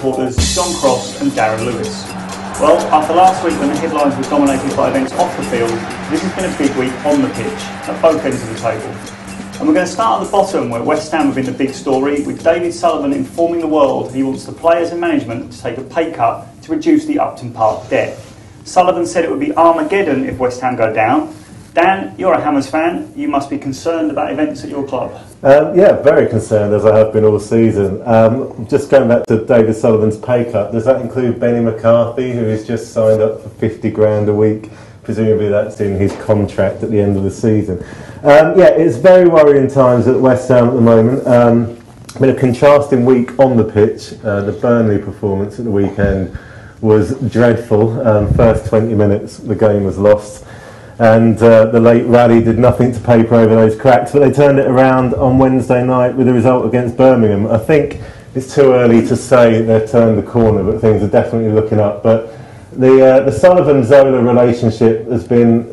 reporters John Cross and Darren Lewis. Well, after last week when the headlines were dominated by events off the field, this has been a big week on the pitch, at both ends of the table. And we're going to start at the bottom where West Ham have been the big story, with David Sullivan informing the world he wants the players and management to take a pay cut to reduce the Upton Park debt. Sullivan said it would be Armageddon if West Ham go down. Dan, you're a Hammers fan. You must be concerned about events at your club. Yeah, very concerned, as I have been all season. Just going back to David Sullivan's pay cut, does that include Benny McCarthy, who has just signed up for 50 grand a week? Presumably that's in his contract at the end of the season. Yeah, it's very worrying times at West Ham at the moment. Been a contrasting week on the pitch. The Burnley performance at the weekend was dreadful. First 20 minutes, the game was lost. And the late rally did nothing to paper over those cracks, but they turned it around on Wednesday night with a result against Birmingham. I think it's too early to say they've turned the corner, but things are definitely looking up. But the Sullivan-Zola relationship has been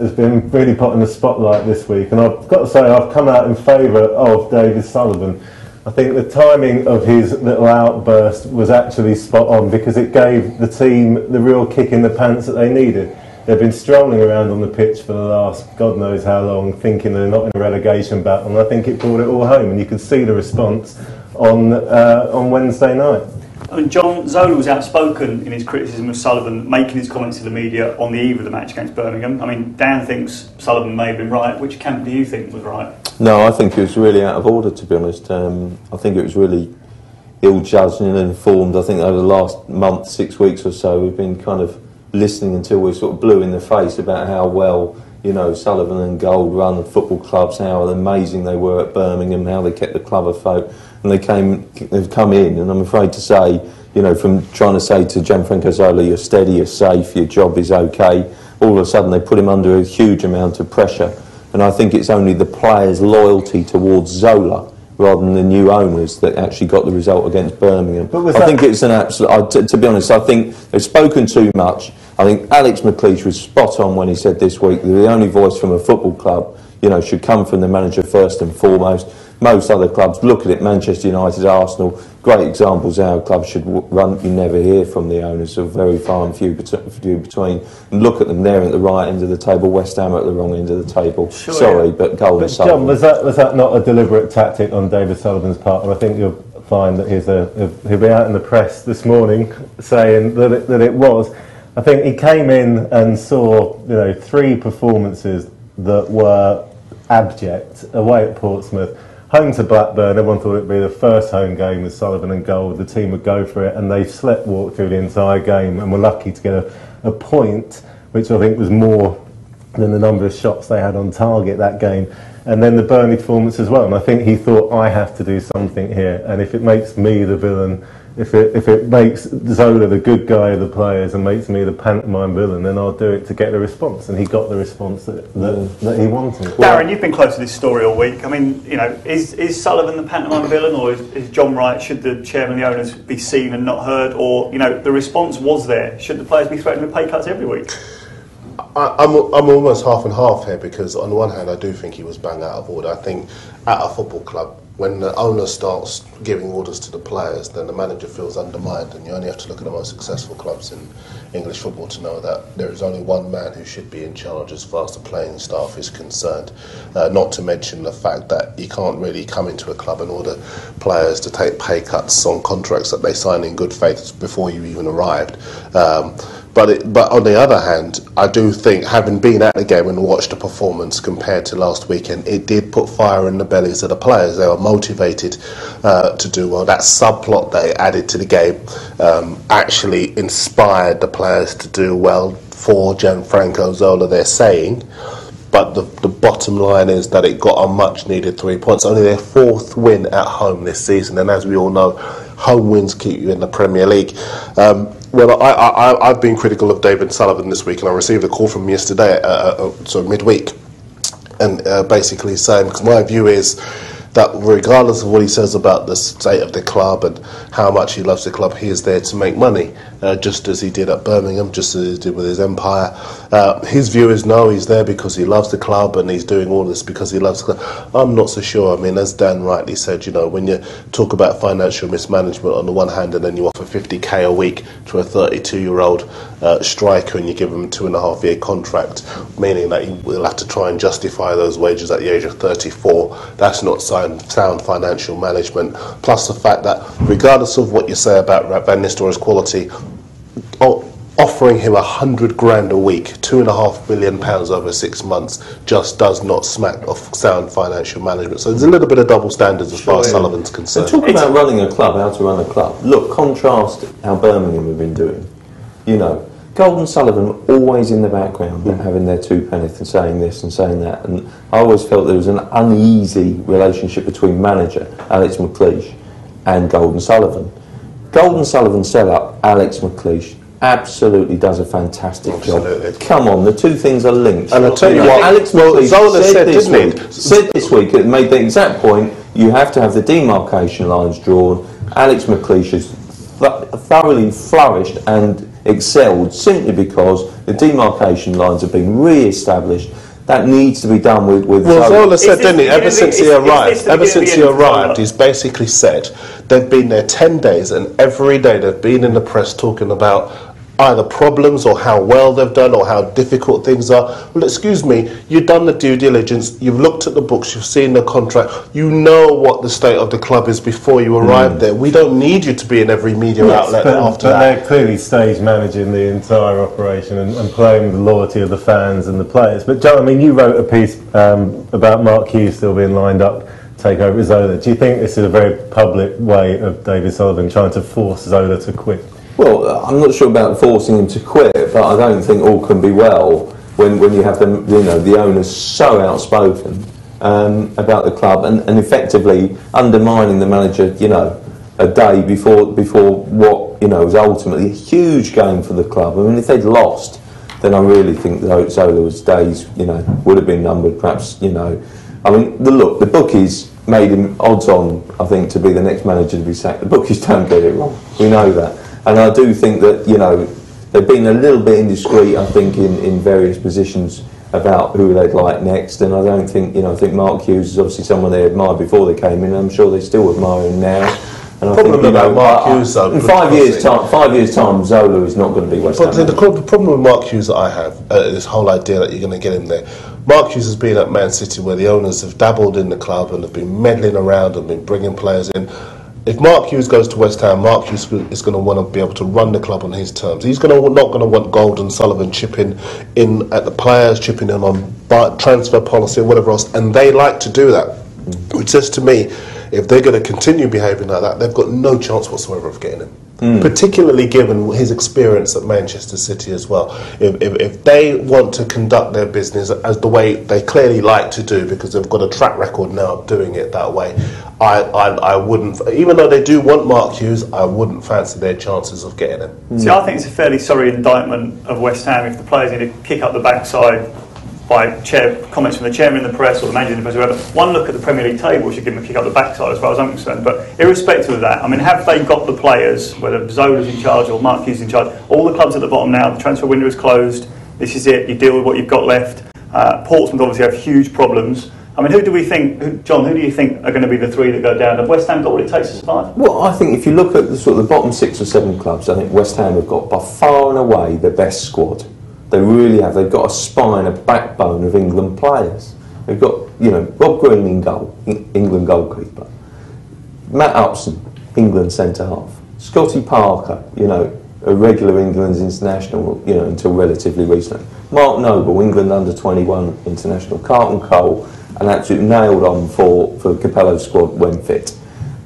really put in the spotlight this week, and I've got to say I've come out in favour of David Sullivan. I think the timing of his little outburst was actually spot on, because it gave the team the real kick in the pants that they needed. They've been strolling around on the pitch for the last God knows how long, thinking they're not in a relegation battle, and I think it brought it all home, and you could see the response on Wednesday night. And John, Zola was outspoken in his criticism of Sullivan, making his comments to the media on the eve of the match against Birmingham. I mean, Dan thinks Sullivan may have been right. Which camp do you think was right? No, I think it was really out of order, to be honest. I think it was really ill-judged and ill-informed. I think over the last month, 6 weeks or so, we've been kind of listening until we sort of blew in the face about how well, you know, Sullivan and Gold run the football clubs, how amazing they were at Birmingham, how they kept the club afloat, and they've come in, and I'm afraid to say, you know, from trying to say to Gianfranco Zola, you're steady, you're safe, your job is okay, all of a sudden they put him under a huge amount of pressure, and I think it's only the players' loyalty towards Zola rather than the new owners that actually got the result against Birmingham. I think it's an absolute... to be honest, I think they've spoken too much. I think Alex McLeish was spot on when he said this week that the only voice from a football club, you know, should come from the manager first and foremost. Most other clubs, look at it, Manchester United, Arsenal, great examples how clubs should run. You never hear from the owners, so very far and few between. And look at them, they're at the right end of the table, West Ham at the wrong end of the table. Sure, sorry, yeah. But Gold and Sullivan. John, was that not a deliberate tactic on David Sullivan's part? And I think you'll find that he'll be out in the press this morning saying that it was. I think he came in and saw, you know, 3 performances that were abject. Away at Portsmouth, home to Blackburn, everyone thought it'd be the first home game with Sullivan and Gold, the team would go for it, and they walked through the entire game and were lucky to get a point, which I think was more than the number of shots they had on target that game. And then the Burnley performance as well, and I think he thought, I have to do something here, and if it makes me the villain, if it makes Zola the good guy of the players and makes me the pantomime villain, then I'll do it to get the response. And he got the response that he wanted. Darren, you've been close to this story all week. I mean, you know, is Sullivan the pantomime villain, or is John right? Should the chairman and the owners be seen and not heard? Or, you know, the response was there. Should the players be threatened with pay cuts every week? I'm almost half and half here, because on the one hand I do think he was bang out of order. I think at a football club, when the owner starts giving orders to the players, then the manager feels undermined, and you only have to look at the most successful clubs in English football to know that there is only one man who should be in charge as far as the playing staff is concerned. Not to mention the fact that you can't really come into a club and order players to take pay cuts on contracts that they signed in good faith before you even arrived. But on the other hand, I do think, having been at the game and watched the performance compared to last weekend, it did put fire in the bellies of the players. They were motivated to do well. That subplot they added to the game actually inspired the players to do well for Gianfranco Zola, they're saying. But the bottom line is that it got a much needed 3 points. Only their 4th win at home this season, and as we all know, home wins keep you in the Premier League. Well, I've been critical of David Sullivan this week, and I received a call from him yesterday, so midweek, and basically saying, because my view is that regardless of what he says about the state of the club and how much he loves the club, he is there to make money, just as he did at Birmingham, just as he did with his Empire. His view is no, he's there because he loves the club and he's doing all this because he loves the club. I'm not so sure. I mean, as Dan rightly said, you know, when you talk about financial mismanagement on the one hand and then you offer 50k a week to a 32-year-old striker and you give him a 2.5-year contract, meaning that he will have to try and justify those wages at the age of 34, that's not sound financial management. Plus the fact that regardless of what you say about Van Nistelrooy's quality, offering him 100 grand a week, £2.5 million over 6 months, just does not smack of sound financial management. So there's a little bit of double standards as far as Sullivan's concerned. So talk about running a club, how to run a club. Look, contrast how Birmingham have been doing. You know, Golden Sullivan always in the background, having their two penneth and saying this and saying that. And I always felt there was an uneasy relationship between manager Alex McLeish and Golden Sullivan. Golden Sullivan set up Alex McLeish. Absolutely does a fantastic job. Come on, the two things are linked. And I'll tell you what, Alex McLeish Zola said this week, it made the exact point, you have to have the demarcation lines drawn. Alex McLeish has thoroughly flourished and excelled simply because the demarcation lines have been re-established. That needs to be done with well, Zola said, didn't he, ever since he arrived, he's basically said they've been there 10 days and every day they've been in the press talking about either problems or how well they've done or how difficult things are. Well, excuse me, you've done the due diligence, you've looked at the books, you've seen the contract, you know what the state of the club is before you arrive there. We don't need you to be in every media outlet after that. They're clearly stage managing the entire operation and playing the loyalty of the fans and the players. But John, I mean, you wrote a piece about Mark Hughes still being lined up to take over Zola. Do you think this is a very public way of David Sullivan trying to force Zola to quit? Well, I'm not sure about forcing him to quit, but I don't think all can be well when you have the owners so outspoken about the club and effectively undermining the manager, a day before what was ultimately a huge game for the club. I mean, if they'd lost, then I really think that Zola's days, would have been numbered. Perhaps, I mean, the bookies made him odds on, I think, to be the next manager to be sacked. The bookies don't get it wrong. We know that. And I do think that, they've been a little bit indiscreet, I think, in various positions about who they'd like next. And I don't think, I think Mark Hughes is obviously someone they admired before they came in. I'm sure they still admire him now. And I think, about Mark Hughes, though, in 5 years' time, Zola is not going to be West Ham. But the problem with Mark Hughes that I have, this whole idea that you're going to get him there. Mark Hughes has been at Man City where the owners have dabbled in the club and have been meddling around and been bringing players in. If Mark Hughes goes to West Ham, Mark Hughes is going to want to be able to run the club on his terms. He's not going to want Golden Sullivan chipping in at the players, chipping in on transfer policy or whatever else, and they like to do that. Which says to me, if they're going to continue behaving like that, they've got no chance whatsoever of getting him. Particularly given his experience at Manchester City as well. If they want to conduct their business as the way they clearly like to do, because they've got a track record now of doing it that way, I wouldn't, even though they do want Mark Hughes, I wouldn't fancy their chances of getting him. See, I think it's a fairly sorry indictment of West Ham if the players need to kick up the backside by comments from the chairman in the press or the manager in the press, or whatever. One look at the Premier League table should give them a kick up the backside as far as I'm concerned. But irrespective of that, I mean, have they got the players, whether Zola's in charge or Mark Hughes is in charge? All the clubs at the bottom now, the transfer window is closed. This is it. You deal with what you've got left. Portsmouth obviously have huge problems. I mean, who do you think are going to be the three that go down? Have West Ham got what it takes to survive? Well, I think if you look at the bottom 6 or 7 clubs, I think West Ham have got by far and away the best squad. They really have. They've got a spine, a backbone of England players. They've got, Rob Green in goal, England goalkeeper. Matt Upson, England centre half. Scotty Parker, a regular England's international, until relatively recently. Mark Noble, England under-21 international. Carlton Cole, an absolute nailed on for Capello's squad when fit.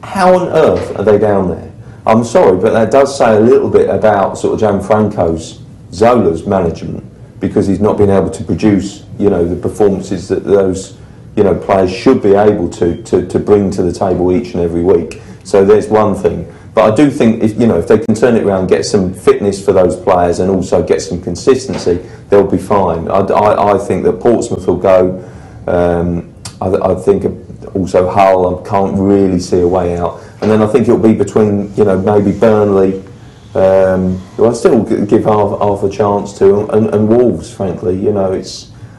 How on earth are they down there? I'm sorry, but that does say a little bit about sort of Gianfranco's, Zola's management, because he's not been able to produce, the performances that those, players should be able to bring to the table each and every week. So there's one thing. But I do think if they can turn it around, get some fitness for those players, and also get some consistency, they'll be fine. I think that Portsmouth will go. I think also Hull. I can't really see a way out. And then I think it'll be between, maybe Burnley, who I'd still give half a chance to, and Wolves, frankly.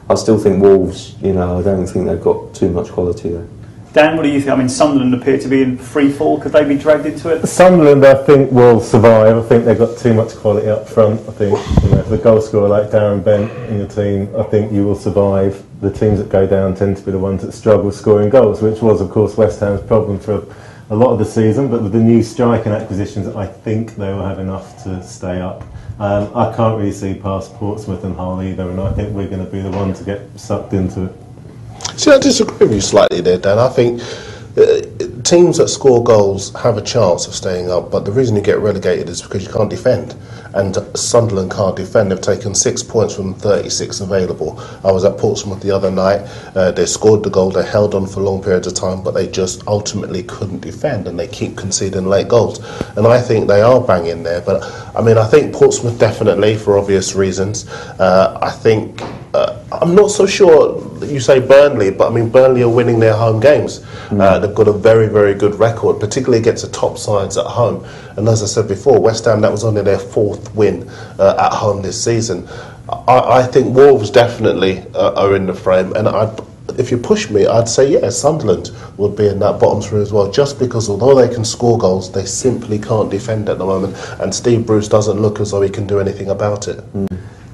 I still think Wolves, I don't think they've got too much quality there. Dan, what do you think? I mean, Sunderland appear to be in free fall. Could they be dragged into it? Sunderland, I think, will survive. I think they've got too much quality up front. I think, if the goal scorer like Darren Bent in your team, I think you will survive. The teams that go down tend to be the ones that struggle scoring goals, which was, of course, West Ham's problem for a lot of the season. But with the new striking acquisitions, I think they will have enough to stay up. I can't really see past Portsmouth and Hull either, and I think we're going to be the one to get sucked into it. See, I disagree with you slightly there, Dan. I think teams that score goals have a chance of staying up, but the reason you get relegated is because you can't defend. And Sunderland can't defend. They've taken 6 points from 36 available. I was at Portsmouth the other night. They scored the goal. They held on for long periods of time, but they just ultimately couldn't defend, and they keep conceding late goals. And I think they are banging there. But I think Portsmouth definitely, for obvious reasons. I think I'm not so sure that you say Burnley, but Burnley are winning their home games. They've got a very, very good record, particularly against the top sides at home. And as I said before, West Ham, that was only their 4th win at home this season. I think Wolves definitely are in the frame, and if you push me, I'd say Sunderland would be in that bottom 3 as well, just because although they can score goals, they simply can't defend at the moment, and Steve Bruce doesn't look as though he can do anything about it.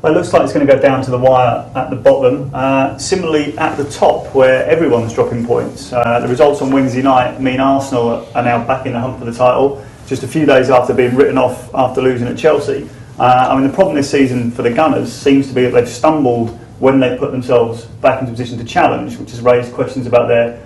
Well, it looks like it's going to go down to the wire at the bottom. Similarly, at the top, where everyone's dropping points. The results on Wednesday night mean Arsenal are now back in the hunt for the title, just a few days after being written off after losing at Chelsea. The problem this season for the Gunners seems to be that they've stumbled when they put themselves back into position to challenge, which has raised questions about their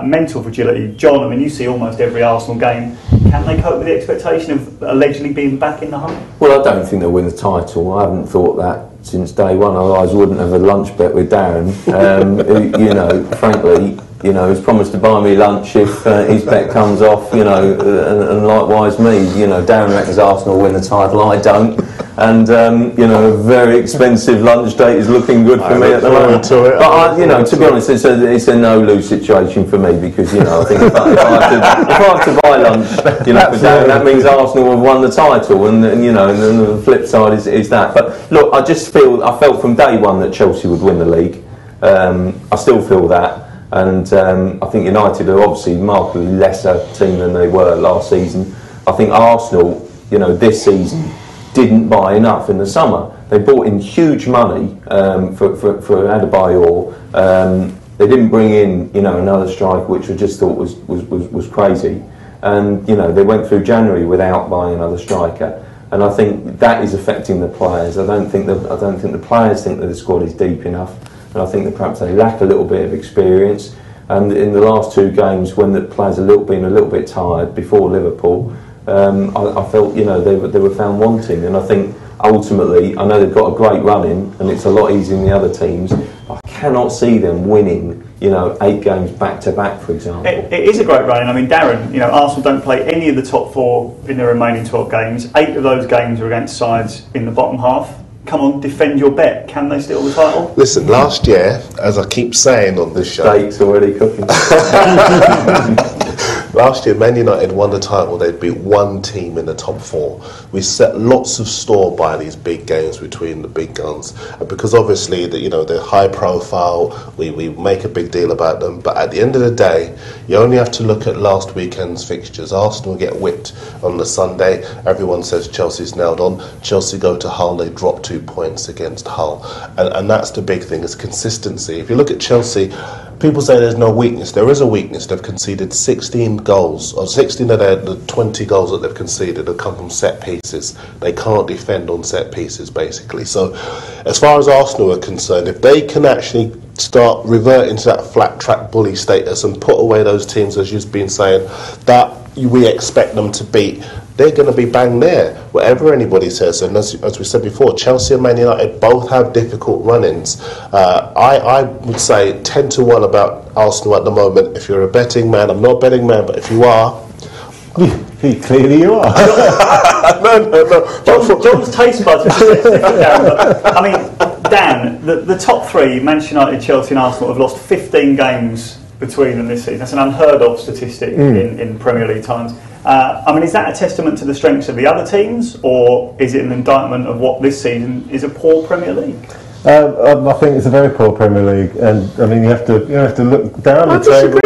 mental fragility. John, you see almost every Arsenal game. Can they cope with the expectation of allegedly being back in the hunt? Well, I don't think they'll win the title. I haven't thought that since day one. Otherwise, I wouldn't have a lunch bet with Darren. Frankly, he's promised to buy me lunch if his bet comes off. And likewise me. Darren reckons Arsenal win the title. I don't. And a very expensive lunch date is looking good for me at the moment. But to be honest, it's a no-lose situation for me, because I think if I have to buy lunch, for Darren, that means Arsenal have won the title, and then the flip side is that. But look, I felt from day one that Chelsea would win the league. I still feel that, and I think United are obviously a markedly lesser team than they were last season. I think Arsenal, this season, didn't buy enough in the summer. They brought in huge money for Adebayor. They didn't bring in another striker, which I just thought was crazy. And they went through January without buying another striker. And I think that is affecting the players. I don't think the players think that the squad is deep enough, and I think that perhaps they lack a little bit of experience. And in the last 2 games, when the players been a little bit tired before Liverpool, I felt they were found wanting. And I think ultimately, I know they've got a great run in, and it's a lot easier than the other teams. I cannot see them winning 8 games back to back, for example. It is a great run. Darren, Arsenal don't play any of the top 4 in their remaining 12 games. 8 of those games are against sides in the bottom half. Come on, defend your bet. Can they steal the title? Listen, last year, as I keep saying on this show... Steak's already cooking. Last year, Man United won the title. They'd beat 1 team in the top 4. We set lots of store by these big games between the big guns, and because obviously they're high profile. We make a big deal about them, but at the end of the day, you only have to look at last weekend's fixtures. Arsenal get whipped on the Sunday. Everyone says Chelsea's nailed on. Chelsea go to Hull. They drop 2 points against Hull, and that's the big thing, is consistency. If you look at Chelsea, people say there's no weakness. There is a weakness. They've conceded 16 goals, or 16 of the 20 goals that they've conceded have come from set pieces. They can't defend on set pieces, basically. So as far as Arsenal are concerned, if they can actually start reverting to that flat track bully status and put away those teams, as you've been saying, that we expect them to beat, they're going to be bang there, whatever anybody says. And as we said before, Chelsea and Man United both have difficult run-ins. I would say 10 to 1 about Arsenal at the moment. If you're a betting man, I'm not a betting man, but if you are... Clearly you are. No. John's taste buds are just different, Darren. Dan, the top 3, Manchester United, Chelsea and Arsenal, have lost 15 games between them this season. That's an unheard of statistic in Premier League times. I mean, is that a testament to the strengths of the other teams, or is it an indictment of what this season is a poor Premier League? I think it's a very poor Premier League, and I mean you have to look down the table.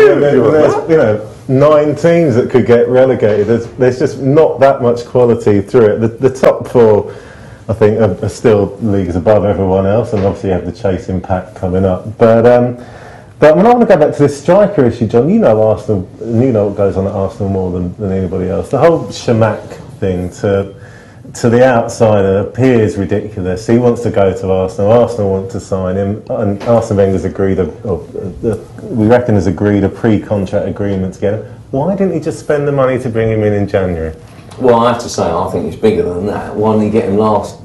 There's 9 teams that could get relegated. There's just not that much quality through it. The top 4, I think, are still leagues above everyone else, and obviously you have the Chase Impact coming up. But I want to go back to this striker issue, John. You know Arsenal, and you know what goes on at Arsenal more than anybody else. The whole Chamakh thing to the outsider appears ridiculous. He wants to go to Arsenal. Arsenal want to sign him, and Arsene Wenger's agreed. We reckon has agreed a pre-contract agreement to get him. Why didn't he just spend the money to bring him in January? Well, I have to say, I think it's bigger than that. Why didn't he get him last?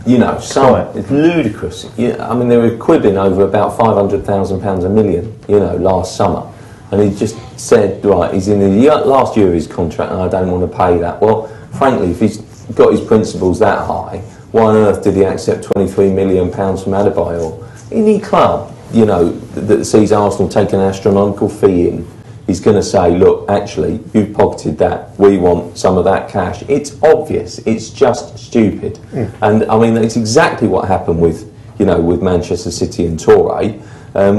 It's ludicrous. I mean, they were quibbling over about £500,000 a million, last summer. And he just said, right, he's in the last year of his contract and I don't want to pay that. Well, frankly, if he's got his principles that high, why on earth did he accept £23 million from Adebayor? Any club, that sees Arsenal take an astronomical fee in, he's going to say, look, actually, you've pocketed that, we want some of that cash. It's obvious, it's just stupid. And I mean, it's exactly what happened with Manchester City and Toure.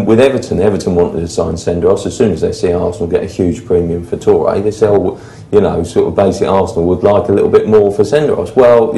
With Everton wanted to sign Senderos. As soon as they see Arsenal get a huge premium for Toure, they say, sort of basically Arsenal would like a little bit more for Senderos. Well,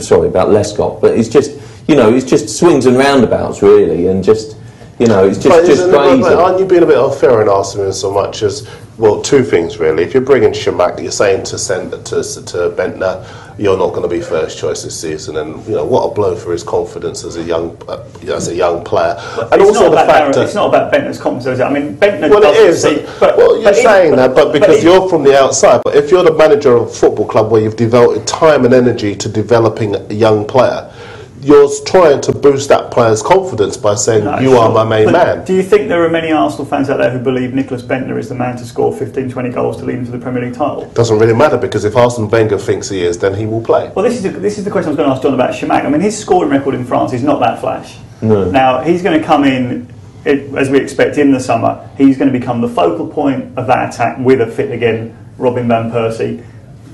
sorry about Lescott, but it's just, it's just swings and roundabouts really, and just, it's just crazy. Aren't you being a bit unfair in Arsenal so much as, well, 2 things really. If you're bringing Chamakh, you're saying to Bentner, you're not going to be first choice this season, and what a blow for his confidence as a young player. And also the fact that it's not about Bentner's confidence. I mean, Bentner. Well, it is. You're saying that, but because you're from the outside. But if you're the manager of a football club where you've devoted time and energy to developing a young player, you're trying to boost that player's confidence by saying, you are my main man. Do you think there are many Arsenal fans out there who believe Nicholas Bentner is the man to score 15, 20 goals to lead him to the Premier League title? Doesn't really matter, because if Arsene Wenger thinks he is, then he will play. Well, this is the question I was going to ask John about Chamakh. I mean, his scoring record in France is not that flash. No. Now, he's going to come in, as we expect, in the summer. He's going to become the focal point of that attack with a fit again Robin van Persie.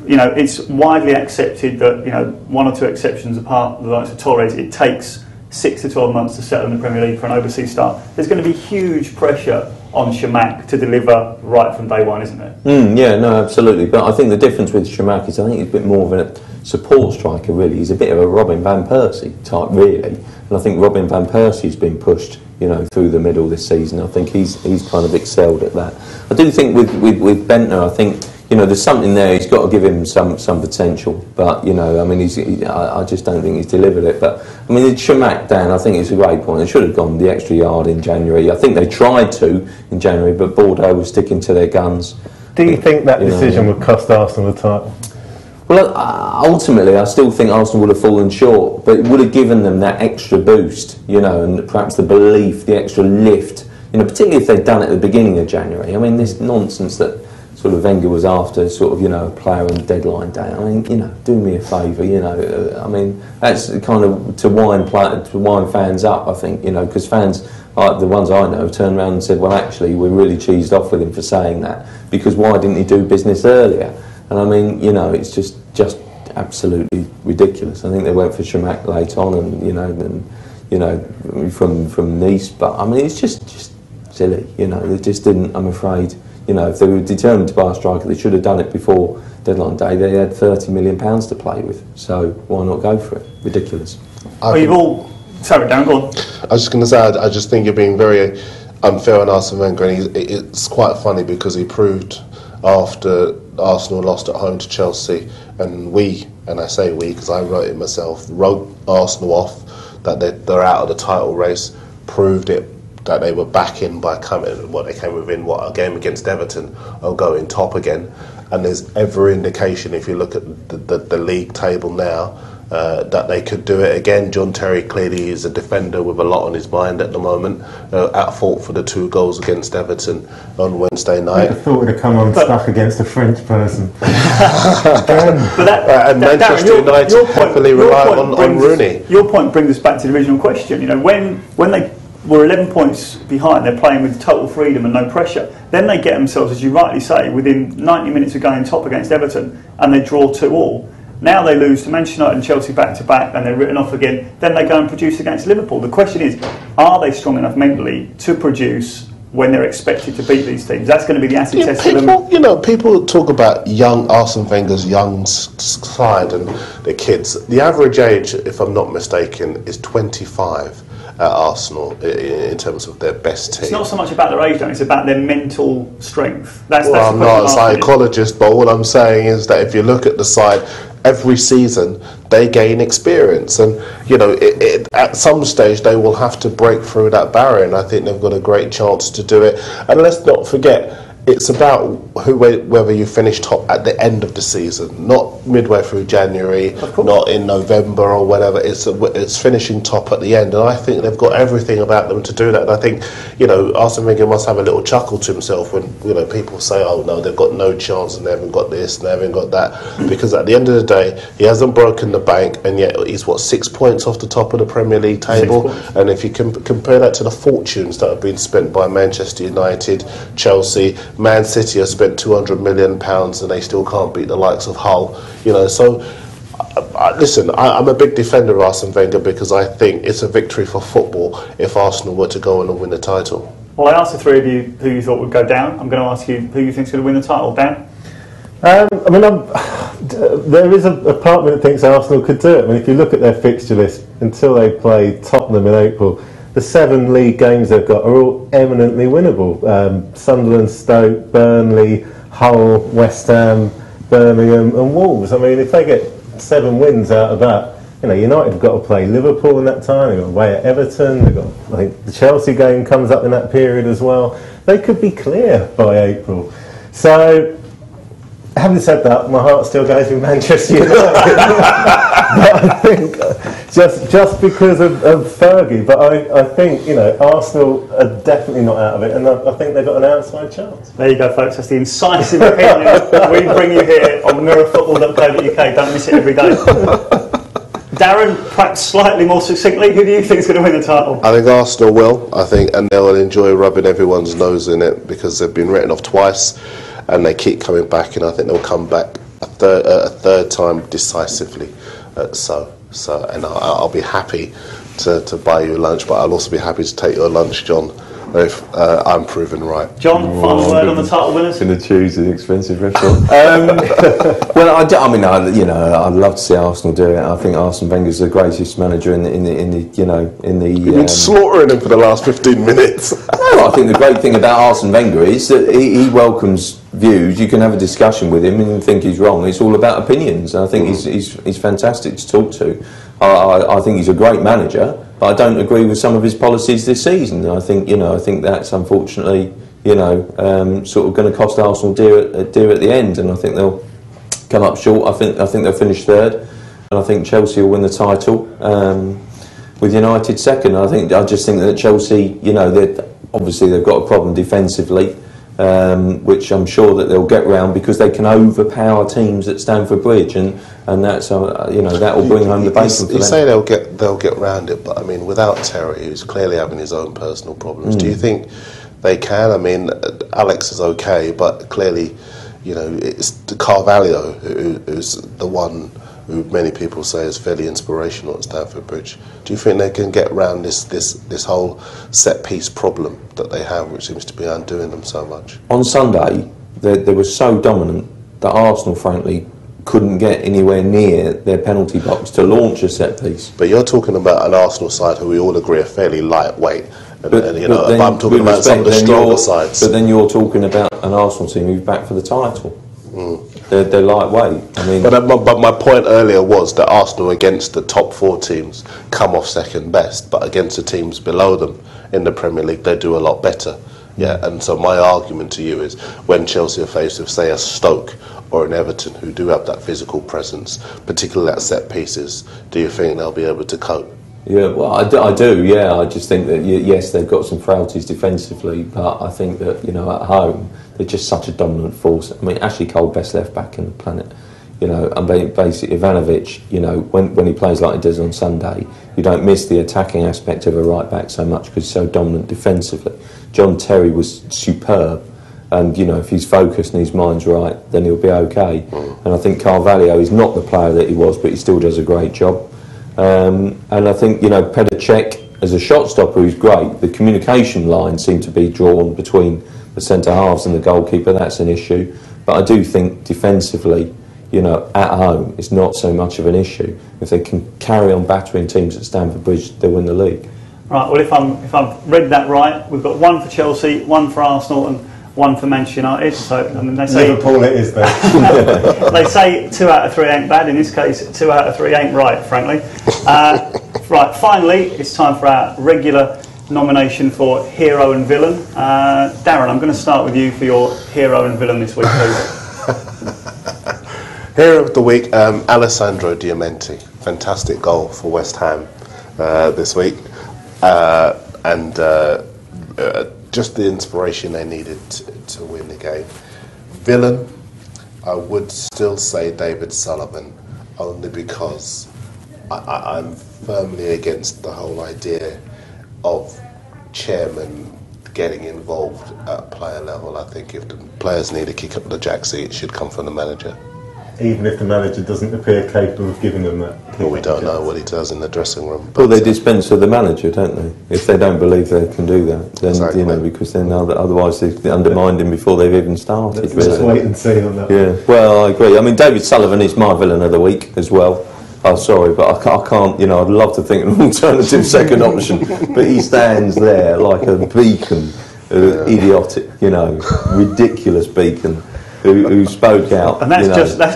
It's widely accepted that, 1 or 2 exceptions apart, the likes of Torres, it takes 6 to 12 months to settle in the Premier League for an overseas start. There's going to be huge pressure on Chamakh to deliver right from day one, isn't there? Yeah, no, absolutely. But I think the difference with Chamakh is I think he's a bit more of a support striker, really. He's a bit of a Robin van Persie type, really. And I think Robin van Persie's been pushed, through the middle this season. I think he's kind of excelled at that. I do think with Bentner, I think, there's something there. He's got to give him some potential, but I mean, I just don't think he's delivered it. But I mean, Chamakh, Dan, I think it's a great point. They should have gone the extra yard in January. I think they tried to in January, but Bordeaux was sticking to their guns. Do you think that decision would cost Arsenal the title? Well, ultimately, I still think Arsenal would have fallen short, but it would have given them that extra boost, and perhaps the belief, the extra lift, particularly if they'd done it at the beginning of January. I mean, this nonsense that sort of Wenger was after, sort of, a player on deadline day. I mean, do me a favour, I mean, that's kind of to wind fans up, I think, because fans, the ones I know, turned around and said, well, actually, we're really cheesed off with him for saying that, because why didn't he do business earlier? And I mean, it's just absolutely ridiculous. I think they went for Chamakh late on, and from Nice, but I mean, it's just silly. They just didn't. I'm afraid. If they were determined to buy a striker, they should have done it before deadline day. They had £30 million to play with, so why not go for it? Ridiculous. Sorry, Darren, go on. I was just going to say, I just think you're being very unfair on Arsene Wenger, and it's quite funny because he proved after Arsenal lost at home to Chelsea, and I say we because I wrote it myself, wrote Arsenal off, that they're out of the title race, proved it, that they were back in by they came within a game against Everton of going top again. And there's every indication, if you look at the league table now, that they could do it again. John Terry clearly is a defender with a lot on his mind at the moment, at fault for the 2 goals against Everton on Wednesday night. I thought it would have come unstuck against a French person. And Manchester United heavily rely on Rooney. Your point brings us back to the original question. When they were 11 points behind. They're playing with total freedom and no pressure. Then they get themselves, as you rightly say, within 90 minutes of going top against Everton, and they draw 2-2. Now they lose to Manchester United and Chelsea back-to-back, and they're written off again. Then they go and produce against Liverpool. The question is, are they strong enough mentally to produce when they're expected to beat these teams? That's going to be the acid test for them. You know, people talk about young Arsene Wenger's young side and the kids. The average age, if I'm not mistaken, is 25 at Arsenal in terms of their best team. It's not so much about their age, though. It's about their mental strength. Well, I'm not a psychologist, but what I'm saying is that if you look at the side, every season they gain experience, and you know, at some stage they will have to break through that barrier, and I think they've got a great chance to do it. And let's not forget, it's about whether you finish top at the end of the season, not midway through January, not in November or whatever. It's finishing top at the end, and I think they've got everything about them to do that. And I think, you know, Arsene Wenger must have a little chuckle to himself when, you know, people say, "Oh no, they've got no chance and they haven't got this and they haven't got that," because at the end of the day, he hasn't broken the bank, and yet he's 6 points off the top of the Premier League table. And if you can compare that to the fortunes that have been spent by Manchester United, Chelsea, Man City have spent £200 million and they still can't beat the likes of Hull. You know, so listen, I'm a big defender of Arsene Wenger because I think it's a victory for football if Arsenal were to go on and win the title. Well, I asked the three of you who you thought would go down. I'm going to ask you who you think is going to win the title. Dan? I mean, there is a part of me that thinks Arsenal could do it. I mean, if you look at their fixture list, until they play Tottenham in April, the 7 league games they've got are all eminently winnable. Sunderland, Stoke, Burnley, Hull, West Ham, Birmingham and Wolves. I mean, if they get 7 wins out of that, you know, United have got to play Liverpool in that time, they've got away at Everton, they've got, I think the Chelsea game comes up in that period as well. They could be clear by April. So, having said that, my heart still goes with Manchester United. But I think just because of Fergie, but I think, you know, Arsenal are definitely not out of it, and I think they've got an outside chance. There you go, folks. That's the incisive opinion that we bring you here on MirrorFootball.co.uk. Don't miss it every day. Darren, perhaps slightly more succinctly, who do you think is going to win the title? I think Arsenal will. I think, and they'll enjoy rubbing everyone's nose in it because they've been written off twice, and they keep coming back, and I think they'll come back a third time decisively. And I'll be happy to buy you lunch, but I'll also be happy to take your lunch, John, if I'm proven right. John, final word on the title winners? Going to choose an expensive restaurant. Well, I'd love to see Arsenal do it. I think Arsene Wenger's the greatest manager in the. You've been slaughtering him for the last 15 minutes. No, I think the great thing about Arsene Wenger is that he welcomes views. You can have a discussion with him and think he's wrong. It's all about opinions. And I think he's fantastic to talk to. I think he's a great manager, but I don't agree with some of his policies this season. I think that's unfortunately sort of going to cost Arsenal dear at the end, and I think they'll come up short. I think they'll finish third, and I think Chelsea will win the title with United second. I just think that Chelsea, obviously they've got a problem defensively. Which I'm sure that they'll get round because they can overpower teams at Stamford Bridge, and that's that will bring home the bacon for them. You say they'll get round it, but I mean, without Terry, who's clearly having his own personal problems, do you think they can? I mean, Alex is okay, but clearly, it's Carvalho who's the one who many people say is fairly inspirational at Stamford Bridge. Do you think they can get around this whole set-piece problem that they have, which seems to be undoing them so much? On Sunday, they were so dominant that Arsenal, frankly, couldn't get anywhere near their penalty box to launch a set-piece. But you're talking about an Arsenal side who we all agree are fairly lightweight. I'm talking about some of the stronger sides. But then you're talking about an Arsenal team who's back for the title. They're lightweight. I mean, but my point earlier was that Arsenal against the top 4 teams come off second best, but against the teams below them in the Premier League they do a lot better. Yeah, and so my argument to you is when Chelsea are faced with, say, a Stoke or an Everton who do have that physical presence, particularly at set pieces, do you think they'll be able to cope? Yeah, well, I do. Yeah, I just think that yes, they've got some frailties defensively, but I think that at home they're just such a dominant force. I mean, Ashley Cole, best left back in the planet. You know, and basically Ivanovic, you know, when he plays like he does on Sunday, you don't miss the attacking aspect of a right back so much because he's so dominant defensively. John Terry was superb, and you know, if he's focused and his mind's right, then he'll be okay. And I think Carvalho is not the player that he was, but he still does a great job. And I think, you know, Pedicek as a shot stopper is great. The communication line seemed to be drawn between the centre halves and the goalkeeper. That's an issue, but I do think defensively, you know, at home, it's not so much of an issue. If they can carry on battering teams at Stamford Bridge, they'll win the league. Right. Well, if I've read that right, we've got one for Chelsea, one for Arsenal, and one for Manchester United. So I mean, they say Liverpool it is then. they say 2 out of 3 ain't bad. In this case, 2 out of 3 ain't right, frankly. Right. Finally, it's time for our regular nomination for hero and villain. Darren, I'm going to start with you for your hero and villain this week, please. Hero of the week, Alessandro Diamenti. Fantastic goal for West Ham this week. Just the inspiration they needed to win the game. Villain, I would still say David Sullivan, only because I'm firmly against the whole idea of chairman getting involved at player level. I think if the players need a kick up the jacksie, it should come from the manager. Even if the manager doesn't appear capable of giving them that. Well, we don't know what he does in the dressing room. Well, they dispense with the manager, don't they? If they don't believe they can do that, then Exactly. you know, because then otherwise they undermined him before they've even started. Let's really. just wait and see on that. Yeah, well, I agree. I mean, David Sullivan is my villain of the week as well. Oh, sorry, but I can't, you know, I'd love to think of an alternative second option, but he stands there like a beacon, idiotic, you know, ridiculous beacon, who spoke out. And that's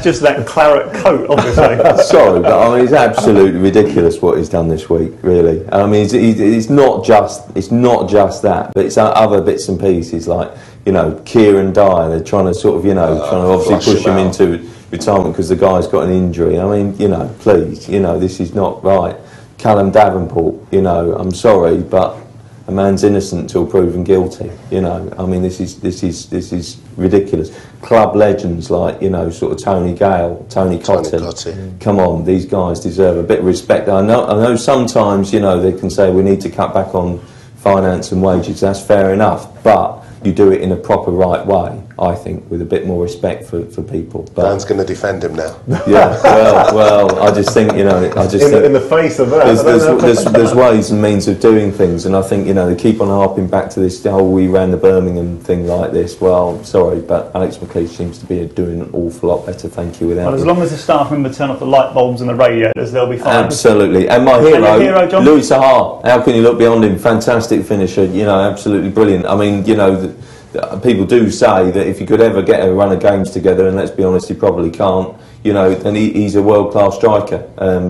just that claret coat, obviously. Sorry, but I mean, it's absolutely ridiculous what he's done this week. Really, I mean, it's not just that, but it's other bits and pieces like, you know, Kieran Dyer. They're trying to sort of, you know, trying to obviously push him into retirement because the guy's got an injury. I mean, you know, please, you know, this is not right. Callum Davenport, you know, I'm sorry, but a man's innocent until proven guilty. You know, I mean, this is ridiculous. Club legends like, you know, sort of Tony Gale, Tony Cottee. Come on, these guys deserve a bit of respect. I know sometimes, you know, they can say we need to cut back on finance and wages. That's fair enough, but you do it in a proper right way, I think, with a bit more respect for people. But Dan's going to defend him now. Yeah, well, I just think, you know, in the face of that, there's ways and means of doing things, and I think, you know, they keep on harping back to this whole we ran the Birmingham thing like this. Well, sorry, but Alex McLeish seems to be doing an awful lot better, thank you, without Well, as long as the staff remember to turn off the light bulbs and the radiators, they'll be fine. Absolutely. And my hero, John? Louis Saha, how can you look beyond him? Fantastic finisher, you know, absolutely brilliant. I mean, you know, people do say that if you could ever get a run of games together, and let's be honest, he probably can't, you know, then he's a world-class striker,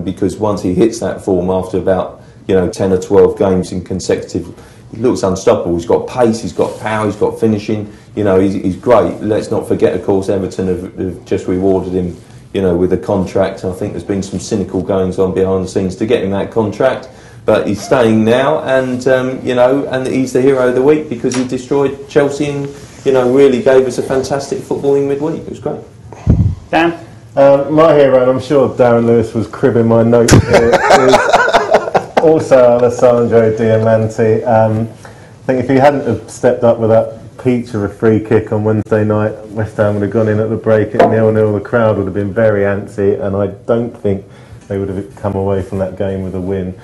because once he hits that form after about, you know, 10 or 12 games in consecutive, he looks unstoppable. He's got pace, he's got power, he's got finishing, you know, he's great. Let's not forget, of course, Everton have just rewarded him, you know, with a contract. I think there's been some cynical goings on behind the scenes to get him that contract. But he's staying now, and you know, and he's the hero of the week because he destroyed Chelsea and, you know, really gave us a fantastic footballing midweek. It was great. Dan? My hero, and I'm sure Darren Lewis was cribbing my notes here, is also Alessandro Diamenti. I think if he hadn't have stepped up with that peach of a free kick on Wednesday night, West Ham would have gone in at the break at 0-0. The crowd would have been very antsy, and I don't think they would have come away from that game with a win.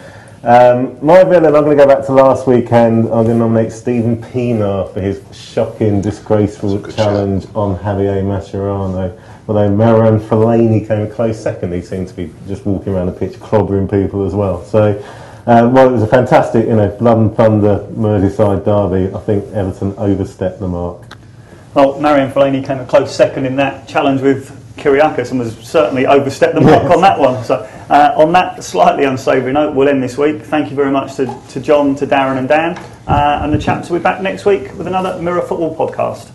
My villain, I'm going to go back to last weekend. I'm going to nominate Stephen Pienaar for his shocking, disgraceful challenge on Javier Mascherano. Although Marouane Fellaini came a close second, he seemed to be just walking around the pitch clobbering people as well. So while it was a fantastic, you know, blood and thunder Merseyside derby, I think Everton overstepped the mark. Well, Marouane Fellaini came a close second in that challenge with Kyriakis and was certainly overstepped the mark on that one. So on that slightly unsavoury note, we'll end this week. Thank you very much to John, to Darren and Dan, and the chaps will be back next week with another Mirror Football podcast.